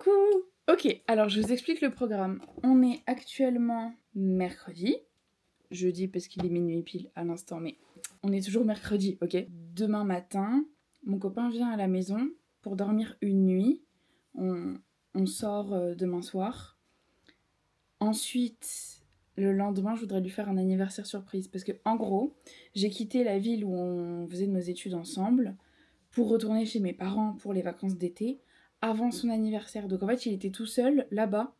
Coucou! Ok, alors je vous explique le programme. On est actuellement mercredi. Jeudi parce qu'il est minuit pile à l'instant, mais on est toujours mercredi, ok? Demain matin, mon copain vient à la maison pour dormir une nuit. On sort demain soir. Ensuite, le lendemain, je voudrais lui faire un anniversaire surprise. Parce que, en gros, j'ai quitté la ville où on faisait nos études ensemble pour retourner chez mes parents pour les vacances d'été avant son anniversaire. Donc en fait, il était tout seul là-bas.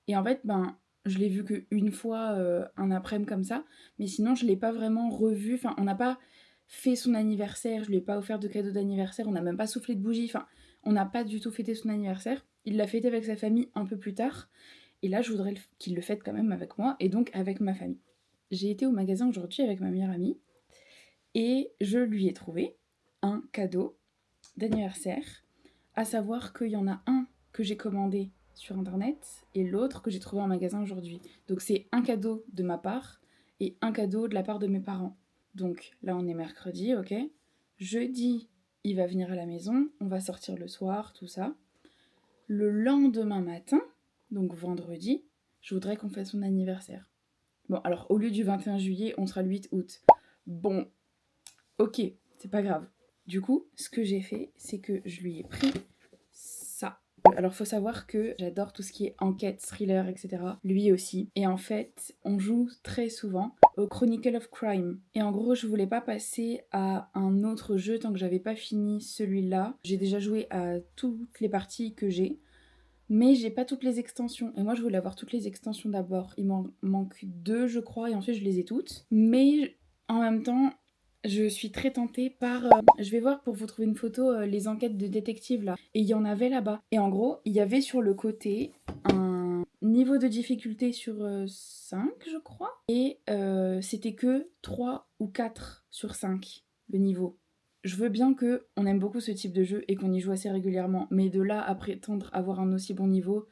Et en fait, je l'ai vu qu'une fois un après-midi comme ça. Mais sinon, je l'ai pas vraiment revu. Enfin, on n'a pas fait son anniversaire. Je lui ai pas offert de cadeau d'anniversaire. On n'a même pas soufflé de bougie. Enfin, on n'a pas du tout fêté son anniversaire. Il l'a fêté avec sa famille un peu plus tard. Et là, je voudrais qu'il le fête quand même avec moi et donc avec ma famille. J'ai été au magasin aujourd'hui avec ma meilleure amie et je lui ai trouvé un cadeau d'anniversaire, à savoir qu'il y en a un que j'ai commandé sur internet et l'autre que j'ai trouvé en magasin aujourd'hui. Donc c'est un cadeau de ma part et un cadeau de la part de mes parents. Donc là on est mercredi, ok. Jeudi, il va venir à la maison, on va sortir le soir, tout ça. Le lendemain matin, donc vendredi, je voudrais qu'on fasse son anniversaire. Bon, alors au lieu du 21 juillet, on sera le 8 août. Bon, ok, c'est pas grave. Du coup, ce que j'ai fait, c'est que je lui ai pris ça. Alors, faut savoir que j'adore tout ce qui est enquête, thriller, etc. Lui aussi. Et en fait, on joue très souvent au Chronicle of Crime. Et en gros, je voulais pas passer à un autre jeu tant que j'avais pas fini celui-là. J'ai déjà joué à toutes les parties que j'ai. Mais j'ai pas toutes les extensions. Et moi, je voulais avoir toutes les extensions d'abord. Il m'en manque 2, je crois, et ensuite je les ai toutes. Mais en même temps, je suis très tentée par... je vais voir pour vous trouver une photo, les enquêtes de détectives là. Et il y en avait là-bas. Et en gros, il y avait sur le côté un niveau de difficulté sur 5, je crois. Et c'était que 3 ou 4 sur 5, le niveau. Je veux bien qu'on aime beaucoup ce type de jeu et qu'on y joue assez régulièrement, mais de là à prétendre avoir un aussi bon niveau,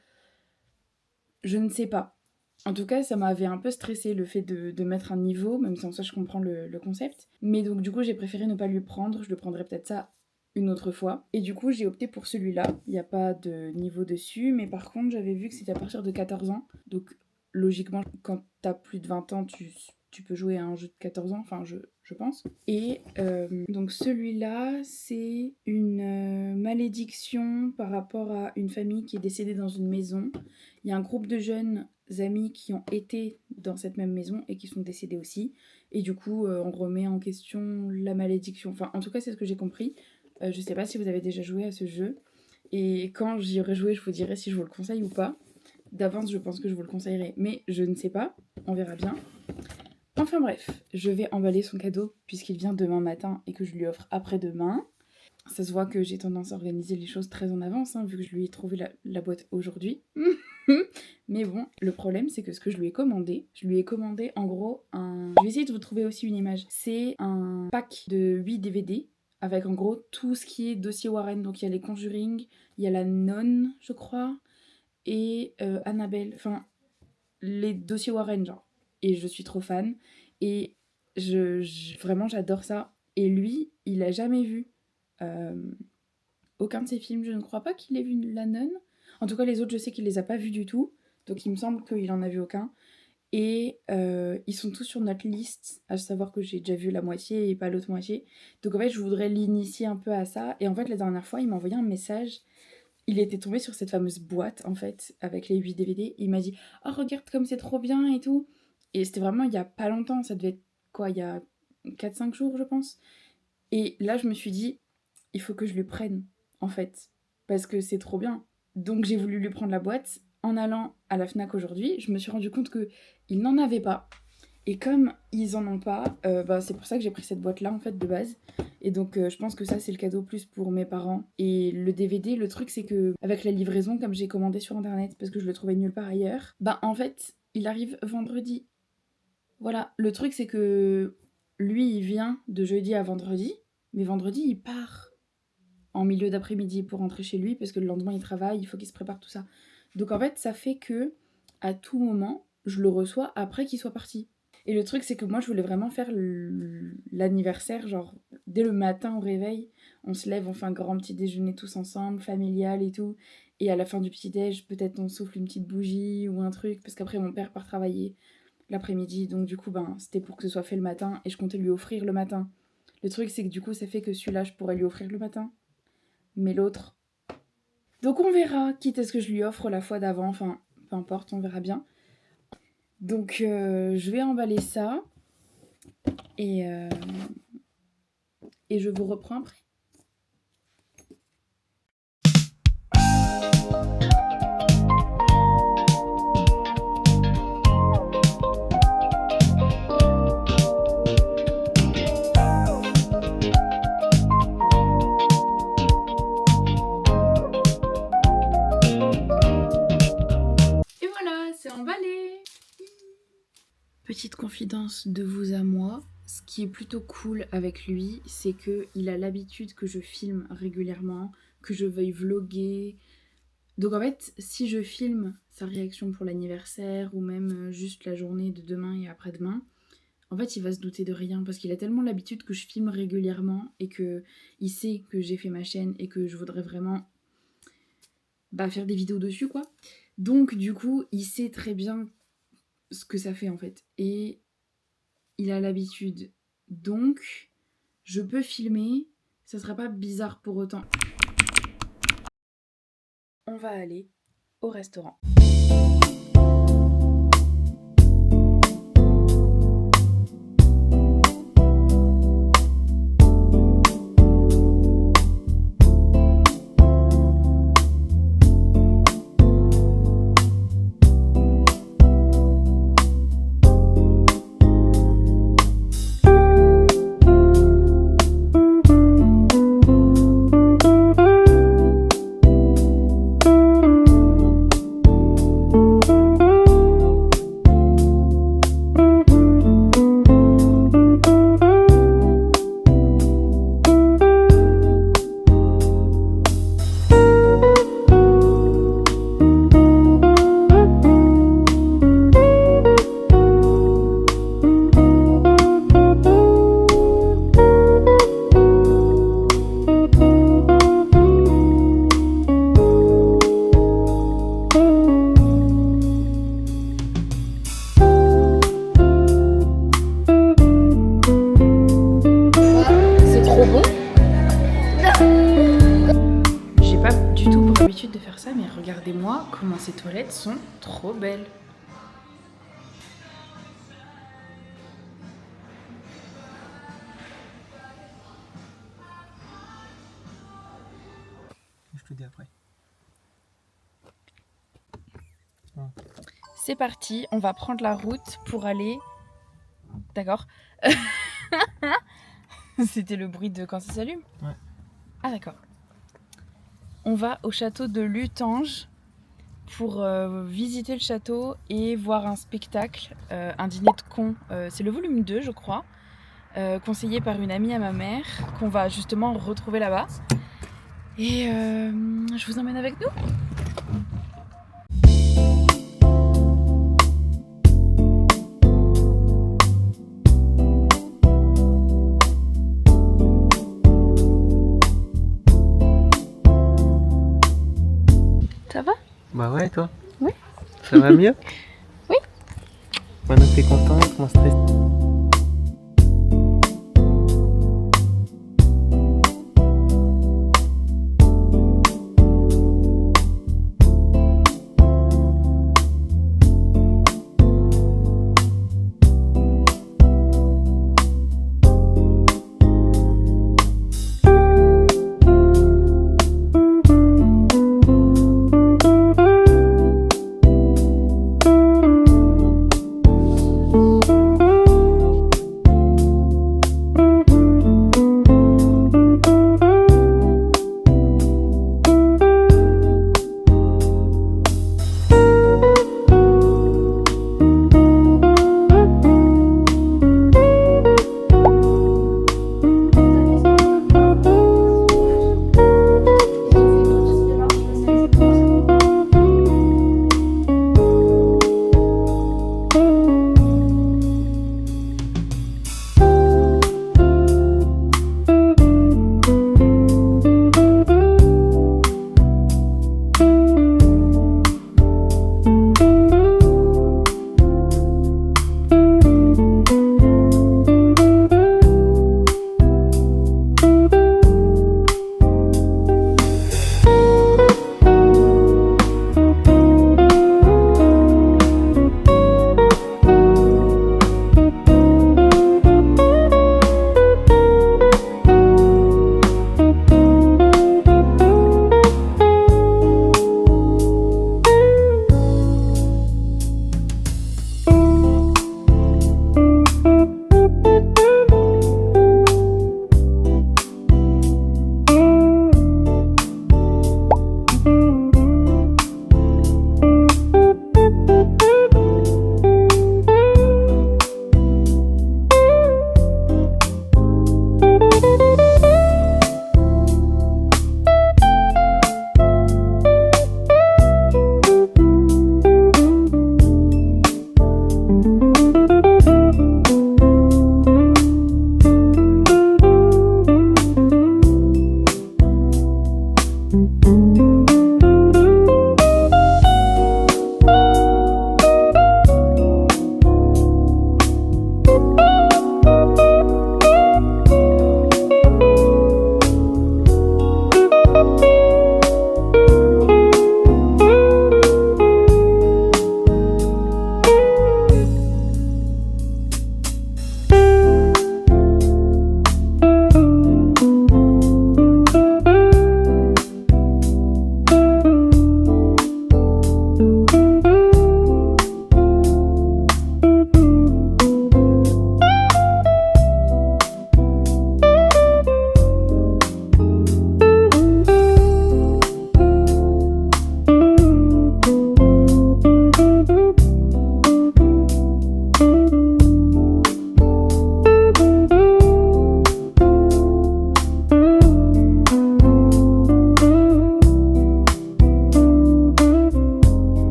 je ne sais pas. En tout cas, ça m'avait un peu stressé le fait de mettre un niveau, même si en soi je comprends le concept. Mais donc du coup, j'ai préféré ne pas lui prendre, je le prendrai peut-être ça une autre fois. Et du coup, j'ai opté pour celui-là. Il n'y a pas de niveau dessus, mais par contre, j'avais vu que c'était à partir de 14 ans. Donc logiquement, quand t'as plus de 20 ans, tu peux jouer à un jeu de 14 ans, enfin je pense. Et donc celui-là, c'est une malédiction par rapport à une famille qui est décédée dans une maison. Il y a un groupe de jeunes amis qui ont été dans cette même maison et qui sont décédés aussi. Et du coup, on remet en question la malédiction. Enfin, en tout cas, c'est ce que j'ai compris. Je sais pas si vous avez déjà joué à ce jeu. Et quand j'y aurai joué, je vous dirai si je vous le conseille ou pas. D'avance, je pense que je vous le conseillerais, mais je ne sais pas. On verra bien. Enfin bref, je vais emballer son cadeau puisqu'il vient demain matin et que je lui offre après-demain. Ça se voit que j'ai tendance à organiser les choses très en avance, hein, vu que je lui ai trouvé la boîte aujourd'hui. Mais bon, le problème, c'est que ce que je lui ai commandé en gros un... Je vais essayer de vous trouver aussi une image. C'est un pack de 8 DVD avec en gros tout ce qui est dossier Warren. Donc il y a les Conjuring, il y a la nonne, je crois, et Annabelle. Enfin, les dossiers Warren, genre. Et je suis trop fan. Et vraiment, j'adore ça. Et lui, il a jamais vu aucun de ses films. Je ne crois pas qu'il ait vu La Nonne. En tout cas, les autres, je sais qu'il les a pas vus du tout. Donc, il me semble qu'il en a vu aucun. Et ils sont tous sur notre liste, à savoir que j'ai déjà vu la moitié et pas l'autre moitié. Donc, en fait, je voudrais l'initier un peu à ça. Et en fait, la dernière fois, il m'a envoyé un message. Il était tombé sur cette fameuse boîte, en fait, avec les 8 DVD. Il m'a dit « Oh, regarde comme c'est trop bien et tout !» Et c'était vraiment il y a pas longtemps. Ça devait être, quoi, il y a 4-5 jours, je pense. Et là, je me suis dit « Il faut que je le prenne, en fait. Parce que c'est trop bien. » Donc, j'ai voulu lui prendre la boîte. En allant à la Fnac aujourd'hui, je me suis rendu compte qu'il n'en avait pas. Et comme ils en ont pas, c'est pour ça que j'ai pris cette boîte-là, en fait, de base. Et donc, je pense que ça, c'est le cadeau plus pour mes parents. Et le DVD, le truc, c'est que avec la livraison, comme j'ai commandé sur Internet, parce que je le trouvais nulle part ailleurs, en fait, il arrive vendredi. Voilà, le truc, c'est que lui, il vient de jeudi à vendredi, mais vendredi, il part en milieu d'après-midi pour rentrer chez lui, parce que le lendemain, il travaille, il faut qu'il se prépare tout ça. Donc, en fait, ça fait que, à tout moment, je le reçois après qu'il soit parti. Et le truc, c'est que moi, je voulais vraiment faire l'anniversaire, genre, dès le matin au réveil, on se lève, on fait un grand petit déjeuner tous ensemble, familial et tout. et à la fin du petit-déj, peut-être on souffle une petite bougie ou un truc, parce qu'après mon père part travailler l'après-midi, donc du coup, c'était pour que ce soit fait le matin, et je comptais lui offrir le matin. Le truc, c'est que du coup, ça fait que celui-là, je pourrais lui offrir le matin, mais l'autre... Donc on verra, quitte à ce que je lui offre la fois d'avant, enfin, peu importe, on verra bien. Donc je vais emballer ça, et je vous reprends après. Et voilà, c'est emballé. Petite confidence de vous à moi, ce qui est plutôt cool avec lui, c'est qu'il a l'habitude que je filme régulièrement, que je veuille vlogger. Donc en fait, si je filme sa réaction pour l'anniversaire ou même juste la journée de demain et après-demain, en fait, il va se douter de rien parce qu'il a tellement l'habitude que je filme régulièrement et que il sait que j'ai fait ma chaîne et que je voudrais vraiment faire des vidéos dessus, quoi. Donc du coup, il sait très bien ce que ça fait en fait. Et il a l'habitude. Donc, je peux filmer, ça sera pas bizarre pour autant. On va aller au restaurant. De faire ça, mais regardez-moi comment ces toilettes sont trop belles. Je te dis après. C'est parti, on va prendre la route pour aller... D'accord. C'était le bruit de quand ça s'allume ? Ouais. Ah d'accord. On va au château de Lutange pour visiter le château et voir un spectacle, un dîner de cons. C'est le volume 2, je crois, conseillé par une amie à ma mère, qu'on va justement retrouver là-bas. Et je vous emmène avec nous. Ça va ? Bah ouais, toi ? Oui. Ça va mieux ? Oui. Maintenant que t'es contente, moins stressée.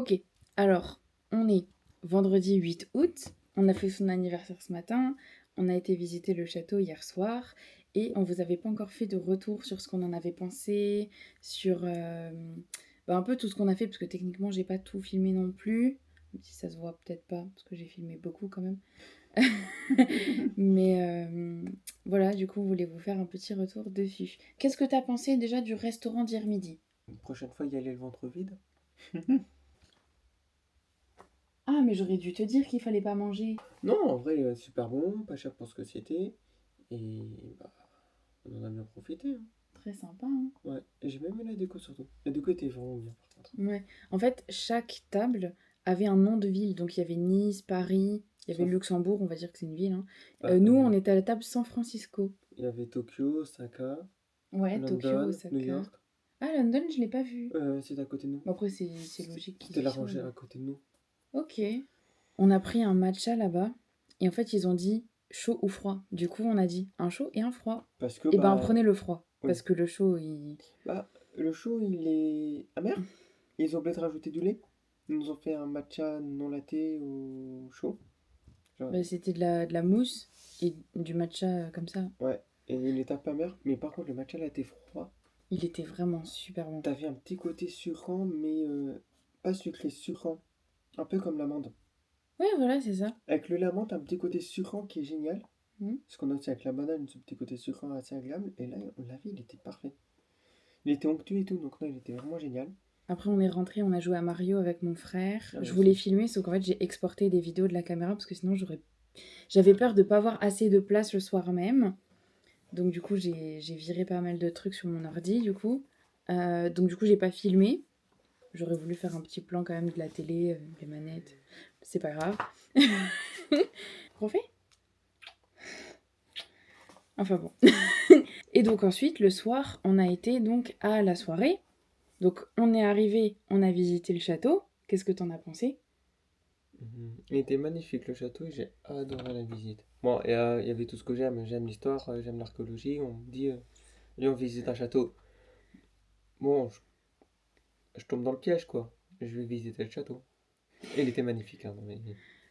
Ok, alors, on est vendredi 8 août, on a fait son anniversaire ce matin, on a été visiter le château hier soir, et on vous avait pas encore fait de retour sur ce qu'on en avait pensé, sur un peu tout ce qu'on a fait, parce que techniquement, j'ai pas tout filmé non plus, même si ça se voit peut-être pas, parce que j'ai filmé beaucoup quand même. Mais voilà, du coup, on voulait vous faire un petit retour dessus. Qu'est-ce que t'as pensé déjà du restaurant d'hier midi? Une prochaine fois, y aller le ventre vide. Ah, mais j'aurais dû te dire qu'il fallait pas manger. Non, en vrai, super bon, pas cher pour ce que c'était. Et bah, on en a bien profité, hein. Très sympa, hein. Ouais, et j'ai même aimé la déco surtout. La déco était vraiment bien par contre. Ouais. En fait, chaque table avait un nom de ville. Donc, il y avait Nice, Paris, il y avait Sauf, Luxembourg, on va dire que c'est une ville, hein. bah, Nous, on était à la table San Francisco. il y avait Tokyo, Osaka, Ouais, Tokyo, London, New Osaka. York. Ah, London, je l'ai pas vu. C'est à côté de nous. Bon, après, c'est logique qu'ils C'était y la soient, rangée mais- à côté de nous. Ok. On a pris un matcha là-bas. Et en fait, ils ont dit chaud ou froid. Du coup, on a dit un chaud et un froid. Parce que, Et ben, bah, prenez le froid. oui. Parce que le chaud, il... Bah, le chaud, il est amer. Ils ont oublié de rajouter du lait. Ils nous ont fait un matcha non latte au chaud. Genre, Bah, c'était de la mousse et du matcha comme ça. ouais, et il était un peu amer. Mais par contre, le matcha latte froid, Il était vraiment super bon. t'avais un petit côté sucrant, mais pas sucré, sucrant. Un peu comme l'amande. Ouais, voilà, c'est ça. Avec le lait amande, t'as un petit côté sucrant qui est génial. Mhm. Ce qu'on a aussi avec la banane, ce petit côté sucrant assez agréable. Et là, on l'a vu, il était parfait. Il était onctueux et tout, donc non, il était vraiment génial. Après, on est rentré, on a joué à Mario avec mon frère. Ah, Je moi voulais aussi. filmer, sauf qu'en fait, j'ai exporté des vidéos de la caméra parce que sinon, j'avais peur de pas avoir assez de place le soir même. Donc, du coup, j'ai viré pas mal de trucs sur mon ordi, du coup. Donc, du coup, j'ai pas filmé. J'aurais voulu faire un petit plan quand même de la télé, les manettes. C'est pas grave. Refait. Enfin bon. Et donc ensuite, le soir, on a été donc à la soirée. Donc on est arrivé, on a visité le château. Qu'est-ce que t'en as pensé? Il était magnifique le château et j'ai adoré la visite. Bon, et il y avait tout ce que j'aime. J'aime l'histoire, j'aime l'archéologie. On me dit, allez, on visite un château. Bon, je tombe dans le piège quoi. Je vais visiter le château. Et il était magnifique, hein,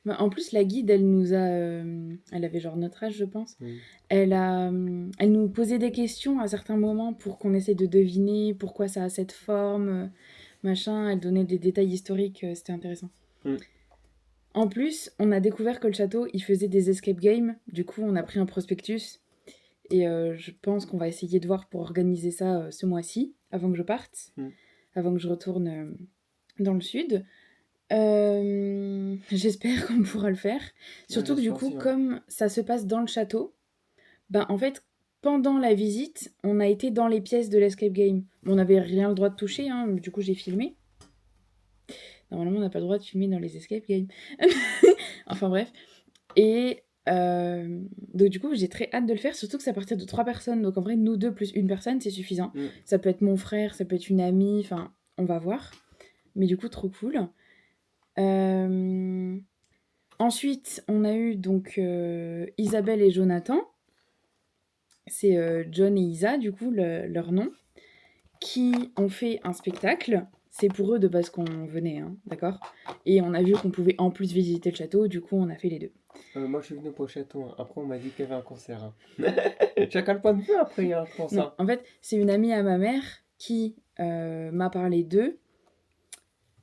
Bah, en plus, la guide, elle nous a... elle avait genre notre âge, je pense. oui. Elle nous posait des questions à certains moments pour qu'on essaie de deviner pourquoi ça a cette forme, machin. Elle donnait des détails historiques, c'était intéressant. Mm. En plus, on a découvert que le château, il faisait des escape games. Du coup, on a pris un prospectus. Et je pense qu'on va essayer de voir pour organiser ça ce mois-ci, avant que je parte, avant que je retourne dans le sud. J'espère qu'on pourra le faire. Surtout que du coup, aussi, hein. comme ça se passe dans le château, ben en fait, pendant la visite, on a été dans les pièces de l'escape game. On n'avait rien le droit de toucher, hein, du coup j'ai filmé. Normalement, on n'a pas le droit de filmer dans les escape games. Enfin bref. Et donc du coup, j'ai très hâte de le faire, surtout que c'est à partir de 3 personnes. Donc en vrai, nous deux plus une personne, c'est suffisant. Ça peut être mon frère, ça peut être une amie, enfin, on va voir. Mais du coup, trop cool. Ensuite, on a eu donc Isabelle et Jonathan. C'est John et Isa, du coup, leur nom, qui ont fait un spectacle. C'est pour eux de base qu'on venait, hein, d'accord? Et on a vu qu'on pouvait en plus visiter le château, du coup, on a fait les deux. Moi, je suis venu pour le château, hein. Après, on m'a dit qu'il y avait un concert, hein. Chacun le point de vue après, hein, je pense. Non, Hein. en fait, c'est une amie à ma mère qui m'a parlé d'eux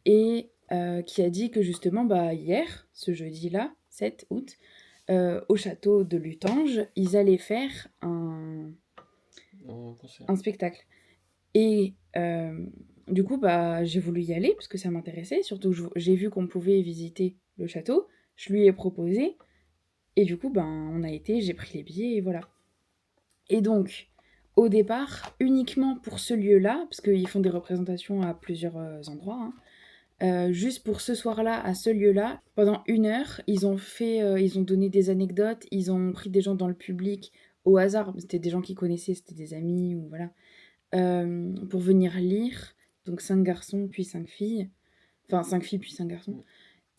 et qui a dit que justement, bah, hier, ce jeudi-là, 7 août, au château de Lutange, ils allaient faire Concert. un spectacle. Et du coup, bah, j'ai voulu y aller parce que ça m'intéressait. Surtout que j'ai vu qu'on pouvait visiter le château. Je lui ai proposé. Et du coup, ben, on a été, j'ai pris les billets et voilà. Et donc, au départ, uniquement pour ce lieu-là, parce qu'ils font des représentations à plusieurs endroits, hein, juste pour ce soir-là, à ce lieu-là, pendant 1 heure, ils ont donné des anecdotes, ils ont pris des gens dans le public au hasard, c'était des gens qu'ils connaissaient, c'était des amis ou voilà, pour venir lire. Donc 5 garçons puis 5 filles, enfin 5 filles puis 5 garçons.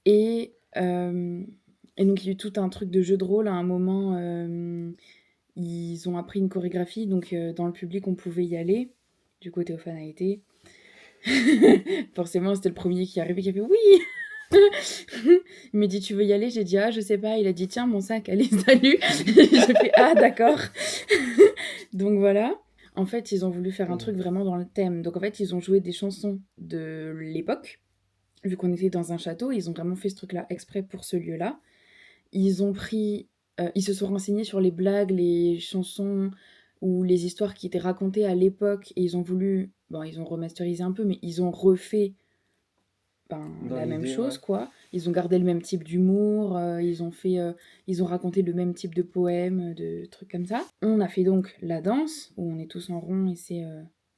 Et donc il y a eu tout un truc de jeu de rôle à un moment. Ils ont appris une chorégraphie, donc dans le public on pouvait y aller. Du coup Théophane a été. Forcément, c'était le premier qui est arrivé qui a fait oui. Il m'a dit tu veux y aller? J'ai dit ah je sais pas. Il a dit tiens mon sac, allez salut. J'ai fait ah d'accord. Donc voilà. En fait, ils ont voulu faire un truc vraiment dans le thème. Donc en fait, ils ont joué des chansons de l'époque. Vu qu'on était dans un château, ils ont vraiment fait ce truc-là exprès pour ce lieu-là. Ils ont pris, ils se sont renseignés sur les blagues, les chansons ou les histoires qui étaient racontées à l'époque et ils ont voulu, bon, ils ont remasterisé un peu, mais ils ont refait Dans la même l'idée, chose, ouais. quoi. Ils ont gardé le même type d'humour, ils ont raconté le même type de poèmes, de trucs comme ça. On a fait donc la danse, où on est tous en rond et c'est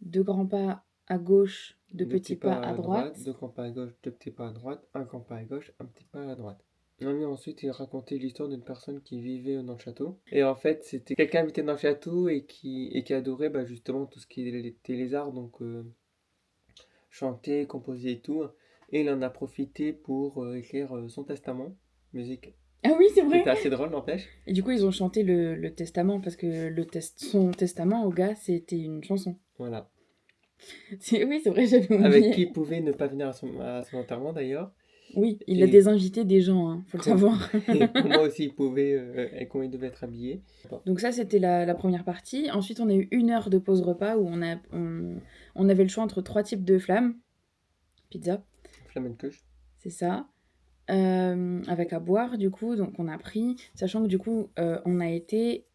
2 grands pas à gauche, 2 Deux petits petits pas pas à à droite, droite. deux grands pas à gauche, deux petits pas à droite, un grand pas à gauche, un petit pas à droite. Non, mais ensuite, il racontait l'histoire d'une personne qui vivait dans le château. Et en fait, c'était quelqu'un habité dans le château et qui adorait bah, justement tout ce qui était les arts, donc chanter, composer et tout. Et il en a profité pour écrire son testament, musique, Ah oui, c'est qui vrai! était assez drôle, n'empêche. Et du coup, ils ont chanté le testament parce que son testament au gars, c'était une chanson. Voilà. Oui, c'est vrai, j'avais Avec qui oublié. il pouvait ne pas venir à son enterrement d'ailleurs. Oui, il a Et désinvité des gens, hein, faut le comme, savoir. et comment aussi il pouvait et comment il devait être habillé. Donc ça, c'était la première partie. Ensuite, on a eu 1 heure de pause repas où on avait le choix entre 3 types de flammes. Pizza, Flamencuche. c'est ça. Avec à boire, du coup, donc on a pris. Sachant que du coup, on a été...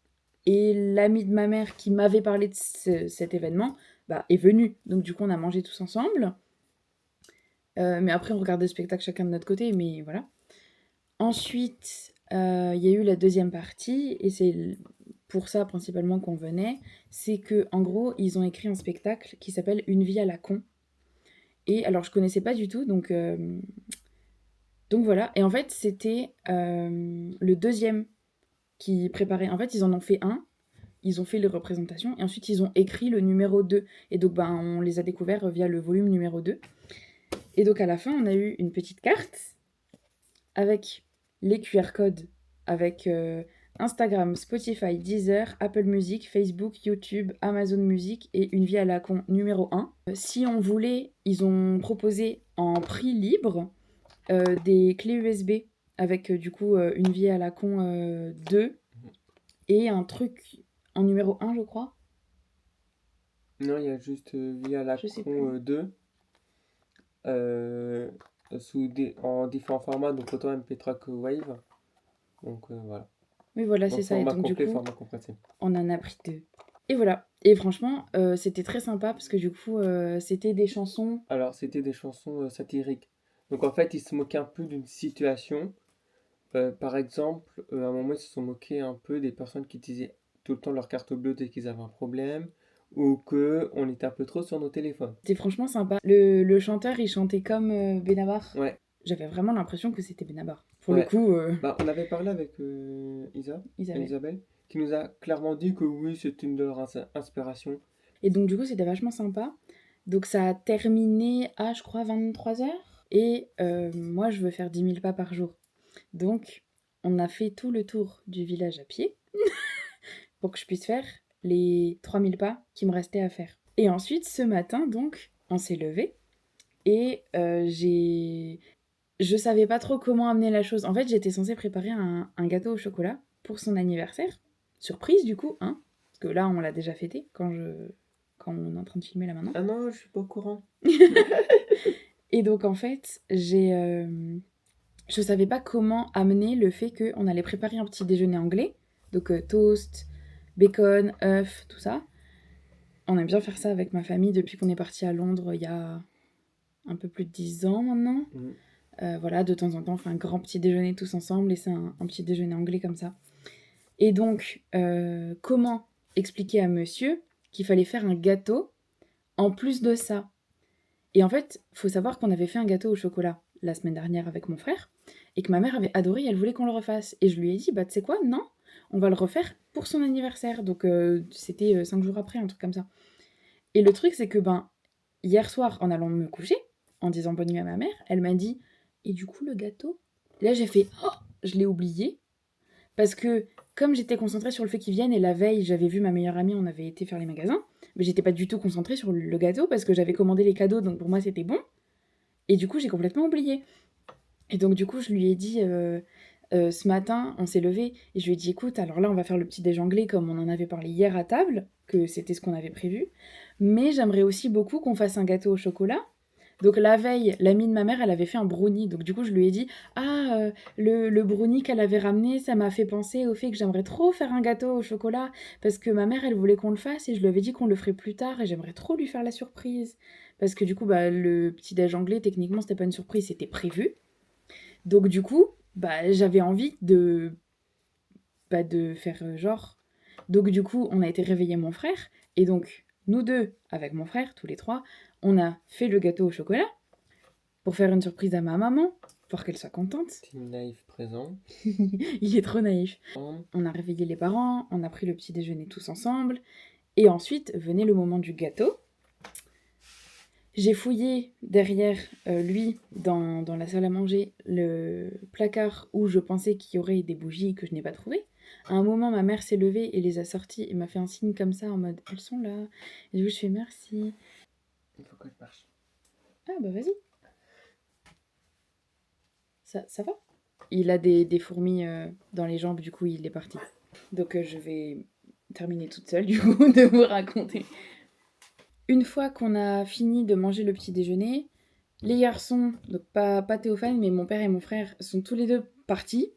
Et l'ami de ma mère qui m'avait parlé de cet événement est venu. Donc du coup, on a mangé tous ensemble. Mais après, on regardait le spectacle chacun de notre côté, mais voilà. Ensuite, il y a eu la deuxième partie, et c'est pour ça principalement qu'on venait. C'est que en gros, ils ont écrit un spectacle qui s'appelle Une vie à la con. Et alors, je connaissais pas du tout, donc voilà. Et en fait, c'était le deuxième qui préparait. En fait, ils en ont fait un, ils ont fait les représentations, et ensuite ils ont écrit le numéro 2. Et donc, on les a découverts via le volume numéro 2. Et donc, à la fin, on a eu une petite carte avec les QR codes, avec Instagram, Spotify, Deezer, Apple Music, Facebook, YouTube, Amazon Music et Une vie à la con numéro 1. Si on voulait, ils ont proposé en prix libre des clés USB avec du coup Une vie à la con 2 et un truc en numéro 1, je crois. Non, il y a juste via la Je sais con plus. 2 euh, en différents formats, donc autant MP3 que Wave. Donc voilà. Oui, voilà, c'est Donc ça. Et format donc, du complet, coup, format compressé. on en a pris 2. Et voilà. Et franchement, c'était très sympa parce que du coup, c'était des chansons. Alors c'était des chansons satiriques. Donc en fait, ils se moquaient un peu d'une situation. Par exemple, à un moment, ils se sont moqués un peu des personnes qui utilisaient tout le temps leur carte bleue dès qu'ils avaient un problème, ou que on était un peu trop sur nos téléphones. C'était franchement sympa. Le chanteur, il chantait comme Benabar. Ouais, J'avais vraiment l'impression que c'était Benabar. Pour le ouais. coup, Bah, on avait parlé avec Isabelle. Isabelle, qui nous a clairement dit que oui, c'est une de leurs inspirations. Et donc, du coup, c'était vachement sympa. Donc, ça a terminé à, je crois, 23 heures. Et moi, je veux faire 10 000 pas par jour. Donc, on a fait tout le tour du village à pied pour que je puisse faire les 3000 pas qui me restaient à faire. Et ensuite, ce matin, donc, on s'est levé et je savais pas trop comment amener la chose. En fait, j'étais censée préparer un gâteau au chocolat pour son anniversaire. Surprise, du coup, hein. Parce que là, on l'a déjà fêté quand on est en train de filmer là maintenant. Ah non, je suis pas au courant. Et donc, en fait, je savais pas comment amener le fait qu'on allait préparer un petit déjeuner anglais. Donc, toast, bacon, œufs, tout ça. On aime bien faire ça avec ma famille depuis qu'on est parti à Londres il y a un peu plus de 10 ans maintenant. Voilà, de temps en temps, on fait un grand petit déjeuner tous ensemble et c'est un petit déjeuner anglais comme ça. Et donc, comment expliquer à monsieur qu'il fallait faire un gâteau en plus de ça? Et en fait, faut savoir qu'on avait fait un gâteau au chocolat la semaine dernière avec mon frère et que ma mère avait adoré et elle voulait qu'on le refasse. Et je lui ai dit, tu sais quoi, non, on va le refaire pour son anniversaire. Donc, c'était 5 jours après, un truc comme ça. Et le truc, c'est que, hier soir, en allant me coucher, en disant bonne nuit à ma mère, elle m'a dit, et du coup, le gâteau? Là, j'ai fait, oh, je l'ai oublié. Parce que comme j'étais concentrée sur le fait qu'ils viennent et la veille, j'avais vu ma meilleure amie, on avait été faire les magasins, mais j'étais pas du tout concentrée sur le gâteau parce que j'avais commandé les cadeaux, donc pour moi c'était bon. Et du coup, j'ai complètement oublié. Et donc du coup, je lui ai dit ce matin, on s'est levé et je lui ai dit écoute, alors là, on va faire le petit déj anglais comme on en avait parlé hier à table, que c'était ce qu'on avait prévu. Mais j'aimerais aussi beaucoup qu'on fasse un gâteau au chocolat. Donc la veille, l'amie de ma mère, elle avait fait un brownie. Donc du coup, je lui ai dit ah, le brownie qu'elle avait ramené, ça m'a fait penser au fait que j'aimerais trop faire un gâteau au chocolat parce que ma mère, elle voulait qu'on le fasse et je lui avais dit qu'on le ferait plus tard et j'aimerais trop lui faire la surprise. Parce que du coup, bah, le petit déj anglais, techniquement, c'était pas une surprise, c'était prévu. Donc du coup, bah, j'avais envie de faire genre. Donc du coup, on a été réveiller mon frère. Et donc, nous deux, avec mon frère, tous les trois, on a fait le gâteau au chocolat pour faire une surprise à ma maman, pour qu'elle soit contente. Team Naïf présent. Il est trop naïf. On a réveillé les parents, on a pris le petit déjeuner tous ensemble. Et ensuite, venait le moment du gâteau. J'ai fouillé derrière lui, dans la salle à manger, le placard où je pensais qu'il y aurait des bougies que je n'ai pas trouvées. À un moment, ma mère s'est levée et les a sorties et m'a fait un signe comme ça en mode elles sont là. Et du coup, je fais merci. Il faut que je marche. Ah bah vas-y. Ça va? Il a des fourmis dans les jambes, du coup, il est parti. Donc, je vais terminer toute seule, du coup, de vous raconter. Une fois qu'on a fini de manger le petit déjeuner, les garçons, donc pas Théophane, mais mon père et mon frère, sont tous les deux partis.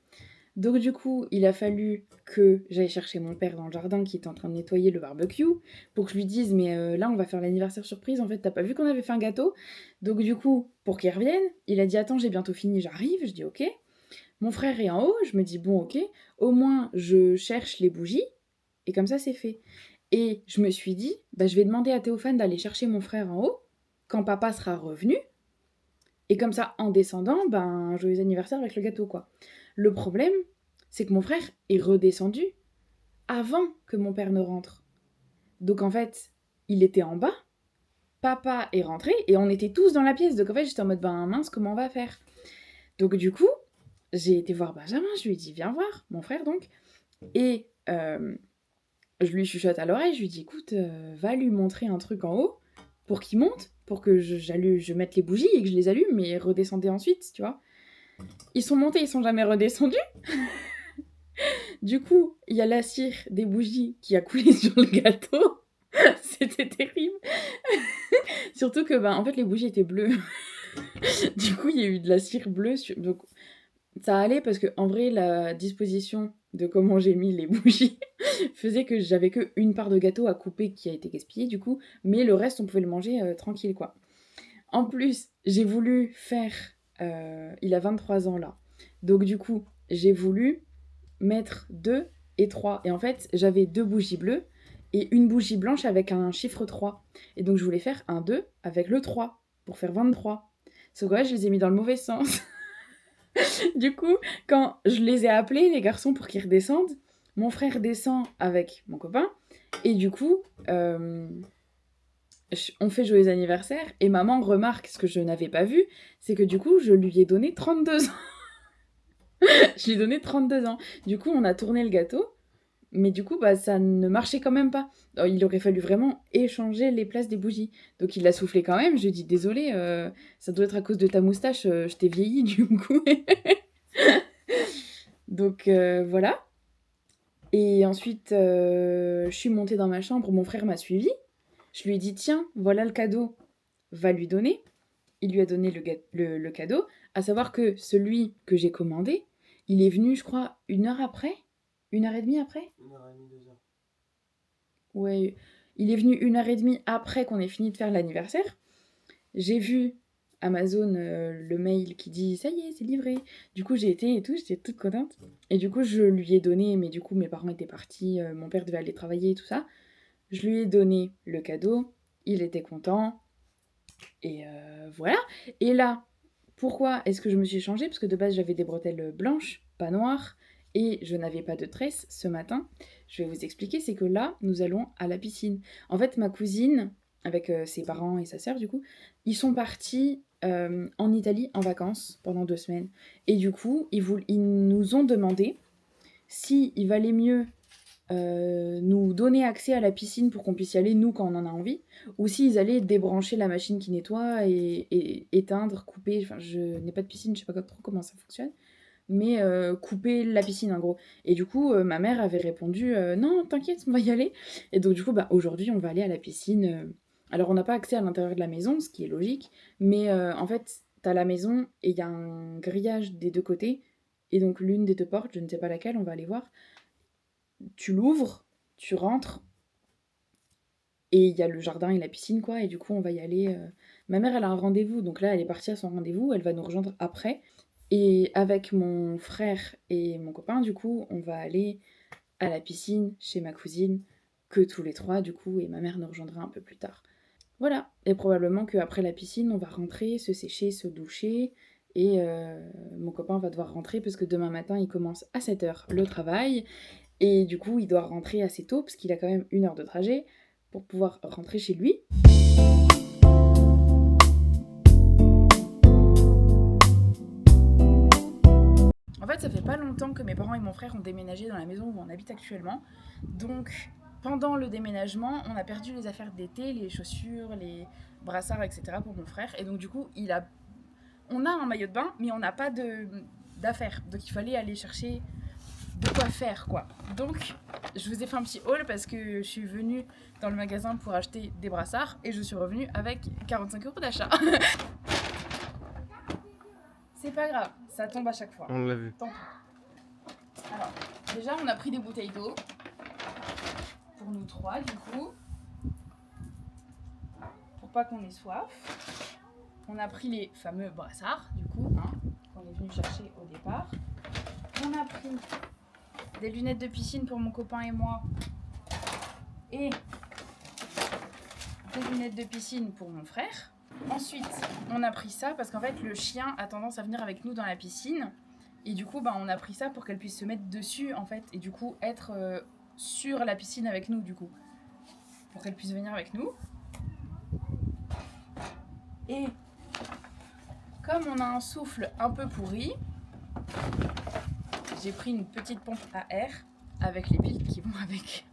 Donc du coup, il a fallu que j'aille chercher mon père dans le jardin qui était en train de nettoyer le barbecue pour que je lui dise mais là on va faire l'anniversaire surprise, en fait t'as pas vu qu'on avait fait un gâteau? Donc du coup, pour qu'il revienne, il a dit attends j'ai bientôt fini, j'arrive, je dis ok. Mon frère est en haut, je me dis bon ok, au moins je cherche les bougies et comme ça c'est fait. Et je me suis dit bah je vais demander à Théophane d'aller chercher mon frère en haut quand papa sera revenu. Et comme ça, en descendant, ben, joyeux anniversaire avec le gâteau, quoi. Le problème, c'est que mon frère est redescendu avant que mon père ne rentre. Donc en fait, il était en bas, papa est rentré, et on était tous dans la pièce. Donc en fait, j'étais en mode, ben mince, comment on va faire? Donc du coup, j'ai été voir Benjamin, je lui ai dit, viens voir, mon frère donc. Et je lui chuchote à l'oreille, je lui dis, écoute, va lui montrer un truc en haut pour qu'il monte, pour que je mette les bougies et que je les allume, mais redescendez ensuite, tu vois. Ils sont montés, ils sont jamais redescendus. Du coup, il y a la cire des bougies qui a coulé sur le gâteau. C'était terrible. Surtout que, en fait, les bougies étaient bleues. Du coup, il y a eu de la cire bleue. Donc, ça allait parce que, en vrai, la disposition de comment j'ai mis les bougies faisait que j'avais que une part de gâteau à couper qui a été gaspillée, du coup. Mais le reste, on pouvait le manger tranquille, quoi. En plus, j'ai voulu faire... il a 23 ans, là. Donc, du coup, j'ai voulu mettre 2 et 3. Et en fait, j'avais 2 bougies bleues et une bougie blanche avec un chiffre 3. Et donc, je voulais faire un 2 avec le 3 pour faire 23. Sauf que je les ai mis dans le mauvais sens. Du coup, quand je les ai appelés, les garçons, pour qu'ils redescendent, mon frère descend avec mon copain. Et du coup, on fait joyeux anniversaire. Et maman remarque ce que je n'avais pas vu, c'est que du coup, je lui ai donné 32 ans. Je lui ai donné 32 ans. Du coup, on a tourné le gâteau. Mais du coup, ça ne marchait quand même pas. Alors, il aurait fallu vraiment échanger les places des bougies. Donc il l'a soufflé quand même. Je lui ai dit désolé, ça doit être à cause de ta moustache, je t'ai vieilli du coup. Donc voilà. Et ensuite, je suis montée dans ma chambre, mon frère m'a suivie. Je lui ai dit tiens, voilà le cadeau, va lui donner. Il lui a donné le cadeau, à savoir que celui que j'ai commandé, il est venu, je crois, 1 heure après, 1 heure et demie après. 1 heure et demie, 2 heures. Ouais, il est venu 1 heure et demie après qu'on ait fini de faire l'anniversaire. J'ai vu Amazon le mail qui dit ça y est, c'est livré. Du coup, j'ai été et tout, j'étais toute contente. Et du coup, je lui ai donné, mais du coup, mes parents étaient partis, mon père devait aller travailler et tout ça. Je lui ai donné le cadeau, il était content. Et voilà. Et là, pourquoi est-ce que je me suis changée? Parce que de base, j'avais des bretelles blanches, pas noires, et je n'avais pas de tresse ce matin. Je vais vous expliquer, c'est que là, nous allons à la piscine. En fait, ma cousine, avec ses parents et sa sœur, du coup, ils sont partis en Italie en vacances pendant 2 semaines. Et du coup, ils nous ont demandé si il valait mieux nous donner accès à la piscine pour qu'on puisse y aller, nous, quand on en a envie, ou s'ils allaient débrancher la machine qui nettoie et éteindre, couper, enfin, je n'ai pas de piscine, je sais pas trop comment ça fonctionne, mais couper la piscine, en gros. Et du coup, ma mère avait répondu non, t'inquiète, on va y aller. Et donc, du coup, aujourd'hui, on va aller à la piscine. Alors, on n'a pas accès à l'intérieur de la maison, ce qui est logique, mais en fait, t'as la maison et il y a un grillage des deux côtés, et donc l'une des deux portes, je ne sais pas laquelle, on va aller voir, tu l'ouvres, tu rentres, et il y a le jardin et la piscine, quoi, et du coup, on va y aller. Ma mère, elle a un rendez-vous, donc là, elle est partie à son rendez-vous, elle va nous rejoindre après. Et avec mon frère et mon copain, du coup, on va aller à la piscine chez ma cousine, que tous les trois, du coup, et ma mère nous rejoindra un peu plus tard. Voilà, et probablement qu'après la piscine, on va rentrer, se sécher, se doucher, et mon copain va devoir rentrer parce que demain matin, il commence à 7h le travail, et du coup, il doit rentrer assez tôt, parce qu'il a quand même 1 heure de trajet, pour pouvoir rentrer chez lui. En fait, ça fait pas longtemps que mes parents et mon frère ont déménagé dans la maison où on habite actuellement. Donc, pendant le déménagement, on a perdu les affaires d'été, les chaussures, les brassards, etc. pour mon frère. Et donc, du coup, on a un maillot de bain, mais on n'a pas d'affaires. Donc, il fallait aller chercher de quoi faire, quoi. Donc, je vous ai fait un petit haul parce que je suis venue dans le magasin pour acheter des brassards et je suis revenue avec 45 € d'achat. C'est pas grave, ça tombe à chaque fois. On l'a vu. Tant pis. Alors, déjà, on a pris des bouteilles d'eau pour nous trois, du coup, pour pas qu'on ait soif. On a pris les fameux brassards, du coup, qu'on est venu chercher au départ. On a pris des lunettes de piscine pour mon copain et moi, et des lunettes de piscine pour mon frère. Ensuite, on a pris ça parce qu'en fait, le chien a tendance à venir avec nous dans la piscine. Et du coup, on a pris ça pour qu'elle puisse se mettre dessus, en fait. Et du coup, être sur la piscine avec nous, du coup. Pour qu'elle puisse venir avec nous. Et comme on a un souffle un peu pourri, j'ai pris une petite pompe à air avec les piles qui vont avec.